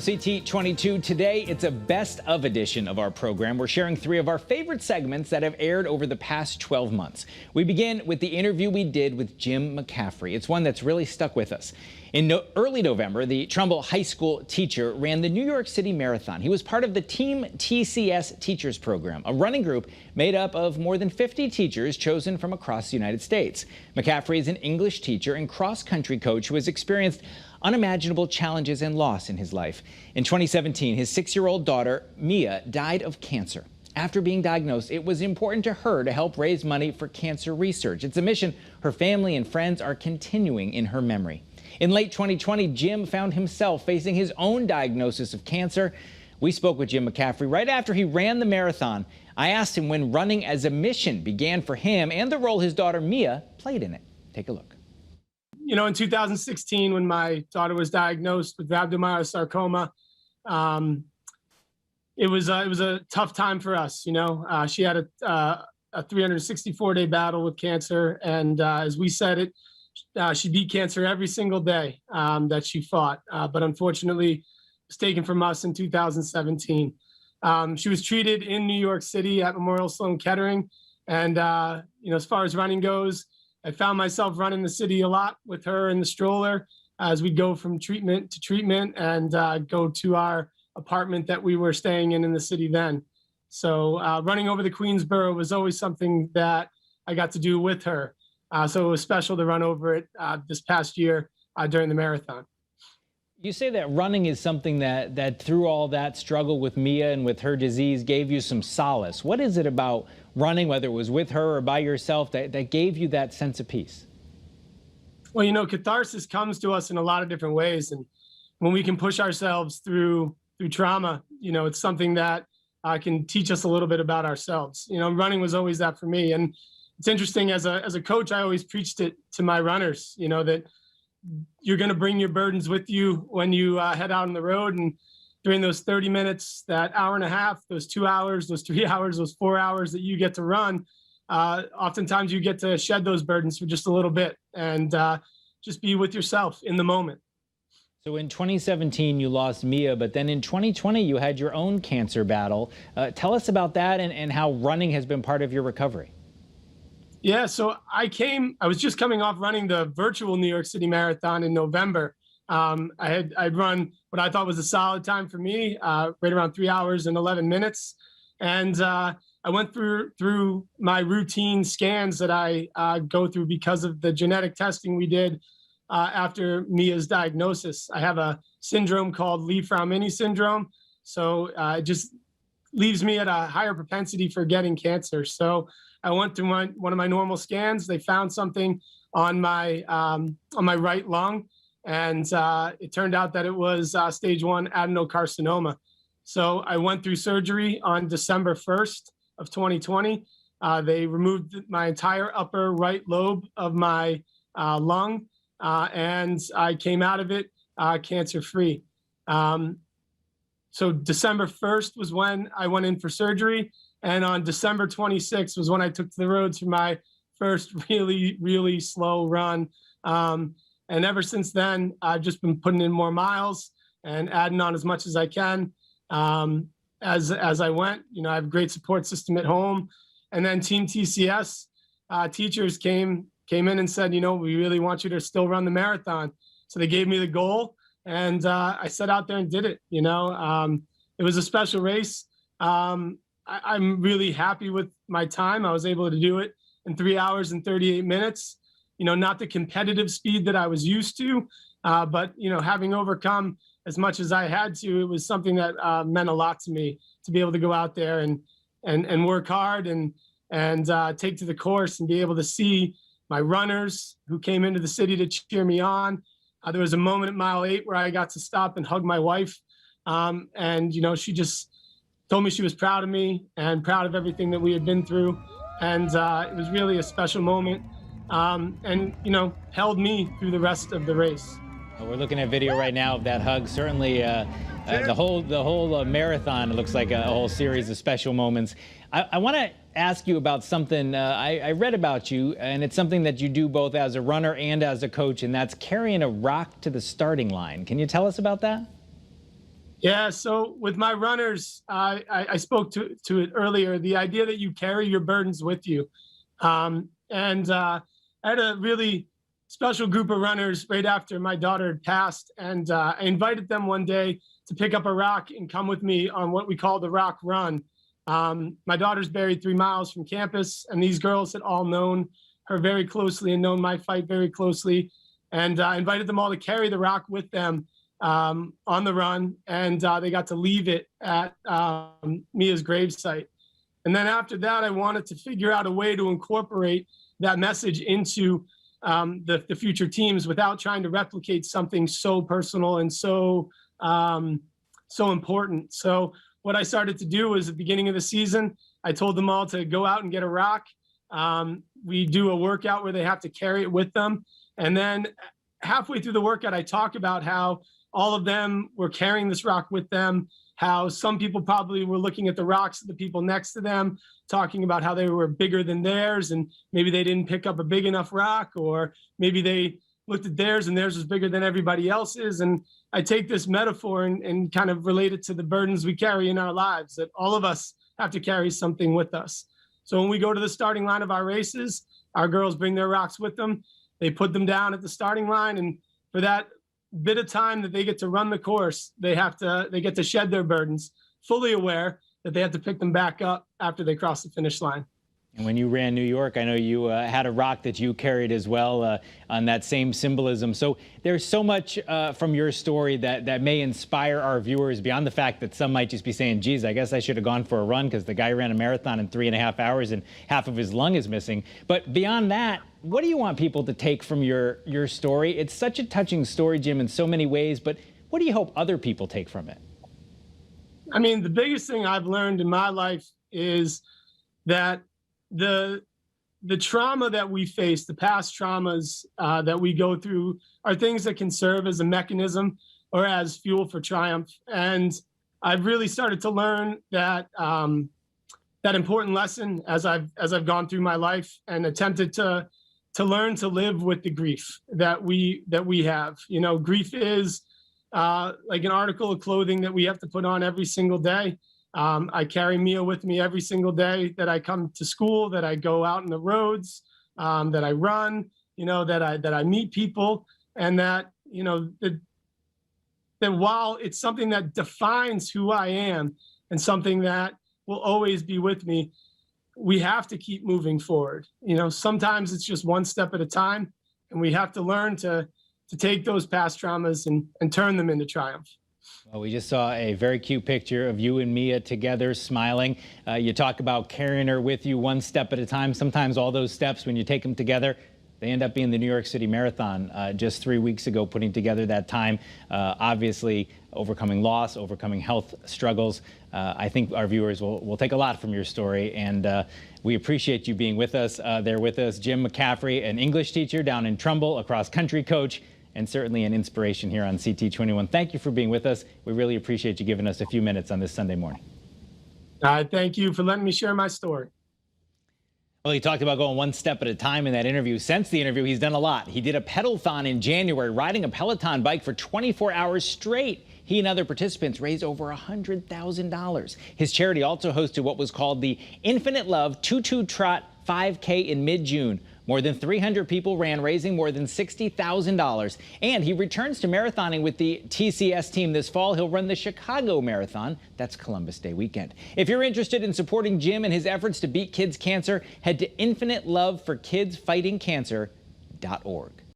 CT 22 today, it's a best of edition of our program. We're sharing 3 of our favorite segments that have aired over the past 12 months. We begin with the interview we did with Jim McCaffrey. It's one that's really stuck with us. In early November, the Trumbull High School teacher ran the New York City Marathon. He was part of the Team TCS Teachers Program, a running group made up of more than 50 teachers chosen from across the United States. McCaffrey is an English teacher and cross-country coach who has experienced unimaginable challenges and loss in his life. In 2017, his 6-year-old daughter, Mia, died of cancer. After being diagnosed, it was important to her to help raise money for cancer research. It's a mission her family and friends are continuing in her memory. In late 2020, Jim found himself facing his own diagnosis of cancer. We spoke with Jim McCaffrey right after he ran the marathon. I asked him when running as a mission began for him and the role his daughter, Mia, played in it. Take a look. You know, in 2016, when my daughter was diagnosed with rhabdomyosarcoma, it was a tough time for us. You know, she had a 364-day battle with cancer, and as we said it, she beat cancer every single day that she fought. But unfortunately, it was taken from us in 2017. She was treated in New York City at Memorial Sloan Kettering, and you know, as far as running goes, I found myself running the city a lot with her in the stroller as we go from treatment to treatment and go to our apartment that we were staying in the city then. So running over the Queensboro was always something that I got to do with her. So it was special to run over it this past year during the marathon. You say that running is something that through all that struggle with Mia and with her disease gave you some solace. What is it about running, whether it was with her or by yourself, that gave you that sense of peace? Well, you know, catharsis comes to us in a lot of different ways. And when we can push ourselves through trauma, you know, it's something that can teach us a little bit about ourselves. You know, running was always that for me. And it's interesting, as a coach, I always preached it to my runners, you know, that you're going to bring your burdens with you when you head out on the road. And during those 30 minutes, that hour and a half, those 2 hours, those 3 hours, those 4 hours that you get to run, oftentimes you get to shed those burdens for just a little bit and just be with yourself in the moment. So in 2017, you lost Mia, but then in 2020, you had your own cancer battle. Tell us about that and how running has been part of your recovery. Yeah, so I was just coming off running the virtual New York City Marathon in November. I'd run what I thought was a solid time for me, right around 3 hours and 11 minutes. And I went through my routine scans that I go through because of the genetic testing we did after Mia's diagnosis. I have a syndrome called Lee-Fraumeni syndrome. So it just leaves me at a higher propensity for getting cancer. So I went through one of my normal scans. They found something on my right lung, and it turned out that it was stage 1 adenocarcinoma. So I went through surgery on December 1st of 2020. They removed my entire upper right lobe of my lung, and I came out of it cancer-free. So December 1st was when I went in for surgery. And on December 26th was when I took to the roads for my first really, really slow run. And ever since then, I've just been putting in more miles and adding on as much as I can as I went. You know, I have a great support system at home. And then Team TCS teachers came in and said, you know, we really want you to still run the marathon. So they gave me the goal, and I set out there and did it. You know, it was a special race. I'm really happy with my time. I was able to do it in 3 hours and 38 minutes. You know, not the competitive speed that I was used to, but, you know, having overcome as much as I had to, it was something that meant a lot to me to be able to go out there and work hard and take to the course and be able to see my runners who came into the city to cheer me on. There was a moment at mile 8 where I got to stop and hug my wife. And, you know, she just told me she was proud of me and proud of everything that we had been through. And it was really a special moment and, you know, held me through the rest of the race. We're looking at video right now of that hug. Certainly the whole marathon looks like a whole series of special moments. I want to ask you about something I read about you, and it's something that you do both as a runner and as a coach, and that's carrying a rock to the starting line. Can you tell us about that? Yeah, so with my runners, I spoke to it earlier. The idea that you carry your burdens with you, and I had a really special group of runners right after my daughter had passed, and I invited them one day to pick up a rock and come with me on what we call the rock run. My daughter's buried 3 miles from campus, and these girls had all known her very closely and known my fight very closely, and I invited them all to carry the rock with them on the run, and they got to leave it at Mia's gravesite. And then after that, I wanted to figure out a way to incorporate that message into the future teams without trying to replicate something so personal and so important. So what I started to do was at the beginning of the season, I told them all to go out and get a rock. We do a workout where they have to carry it with them. And then halfway through the workout, I talk about how all of them were carrying this rock with them, how some people probably were looking at the rocks of the people next to them, talking about how they were bigger than theirs, and maybe they didn't pick up a big enough rock, or maybe they looked at theirs and theirs was bigger than everybody else's. And I take this metaphor and kind of relate it to the burdens we carry in our lives, that all of us have to carry something with us. So when we go to the starting line of our races, our girls bring their rocks with them. They put them down at the starting line, and for that bit of time that they get to run the course, they get to shed their burdens, fully aware that they have to pick them back up after they cross the finish line. And when you ran New York, I know you had a rock that you carried as well on that same symbolism. So there's so much from your story that may inspire our viewers beyond the fact that some might just be saying, geez, I guess I should have gone for a run because the guy ran a marathon in 3.5 hours and half of his lung is missing. But beyond that, what do you want people to take from your story? It's such a touching story, Jim, in so many ways, but what do you hope other people take from it? I mean, the biggest thing I've learned in my life is that the trauma that we face, the past traumas that we go through, are things that can serve as a mechanism or as fuel for triumph. And I've really started to learn that that important lesson as I've gone through my life and attempted to learn to live with the grief that we have. You know, grief is like an article of clothing that we have to put on every single day. I carry Mia with me every single day that I come to school, that I go out in the roads, that I run, you know, that I meet people, and that, you know, that while it's something that defines who I am and something that will always be with me, we have to keep moving forward. You know, sometimes it's just one step at a time, and we have to learn to take those past traumas and turn them into triumph. Well, we just saw a very cute picture of you and Mia together smiling. You talk about carrying her with you one step at a time. Sometimes all those steps, when you take them together, they end up being the New York City Marathon just 3 weeks ago, putting together that time. Obviously, overcoming loss, overcoming health struggles. I think our viewers will take a lot from your story, and we appreciate you being with us. There with us, Jim McCaffrey, an English teacher down in Trumbull, a cross-country coach, and certainly an inspiration here on CT21. Thank you for being with us. We really appreciate you giving us a few minutes on this Sunday morning. Thank you for letting me share my story. Well, he talked about going one step at a time in that interview. Since the interview, he's done a lot. He did a pedal-thon in January, riding a Peloton bike for 24 hours straight. He and other participants raised over $100,000. His charity also hosted what was called the Infinite Love Tutu Trot 5K in mid-June. More than 300 people ran, raising more than $60,000. And he returns to marathoning with the TCS team this fall. He'll run the Chicago Marathon. That's Columbus Day weekend. If you're interested in supporting Jim and his efforts to beat kids' cancer, head to infiniteloveforkidsfightingcancer.org.